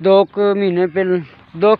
2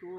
2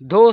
2